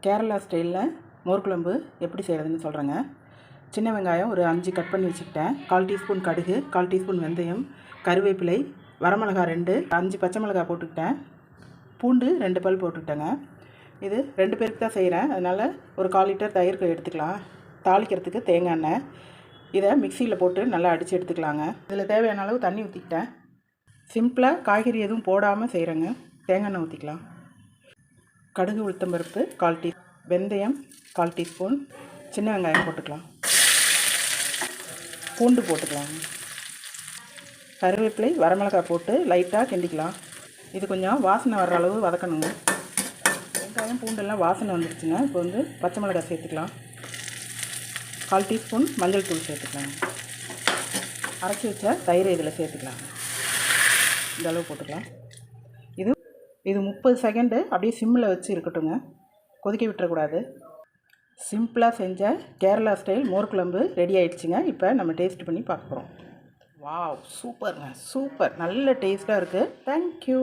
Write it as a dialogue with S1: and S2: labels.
S1: கேரளா ஸ்டைலில் மோர் குழம்பு எப்படி செய்கிறதுன்னு சொல்கிறேங்க. சின்ன வெங்காயம் ஒரு 5 கட் பண்ணி வச்சுக்கிட்டேன். 1/4 டீஸ்பூன் கடுகு, 1/4 டீஸ்பூன் வெந்தயம், கருவேப்பிலை, வரமிளகா 2, 5 பச்சை மிளகா போட்டுக்கிட்டேன். பூண்டு 2 பல் போட்டுக்கிட்டேங்க. இது 2 பேருக்கு தான் செய்கிறேன், அதனால் ஒரு 1/4 லிட்டர் தயிர் எடுத்துக்கலாம். தாளிக்கிறதுக்கு தேங்காய் எண்ணெய், இதை மிக்சியில் போட்டு நல்லா அடித்து எடுத்துக்கலாங்க. இதில் தேவையான அளவு தண்ணி ஊற்றிக்கிட்டேன். சிம்பிளாக காய்கறி எதுவும் போடாமல் செய்கிறேங்க. தேங்காய் எண்ணெய் ஊற்றிக்கலாம். கடுகு உளுத்தம்பருப்பு 1/4 டீ, வெந்தயம் 1/4 டீஸ்பூன், சின்ன வெங்காயம் போட்டுக்கலாம். பூண்டு போட்டுக்கலாம். கருவேப்பிலை, வரமிளகாய் போட்டு லைட்டாக கிண்டிக்கலாம். இது கொஞ்சம் வாசனை வர்ற அளவு வதக்கணுங்க. வெங்காயம் பூண்டெல்லாம் வாசனை வந்துடுச்சுங்க. இப்போ பச்சை மிளகாய் சேர்த்துக்கலாம். 1/4 டீஸ்பூன் மஞ்சள் தூள் சேர்த்துக்கலாம். அரைச்சி வச்ச தயிரை இதில் சேர்த்துக்கலாம். இந்த அளவு போட்டுக்கலாம். இது 30 செகண்டு அப்படியே சிம்மில் வச்சு இருக்கட்டுங்க. கொதிக்க விட்டுறக்கூடாது. சிம்பிளாக செஞ்ச கேரளா ஸ்டைல் மோர் குழம்பு ரெடி ஆகிடுச்சுங்க. இப்போ நம்ம டேஸ்ட் பண்ணி பார்க்க போகிறோம். வாவ், சூப்பருங்க, சூப்பர், நல்ல டேஸ்ட்டாக இருக்குது. தேங்க்யூ.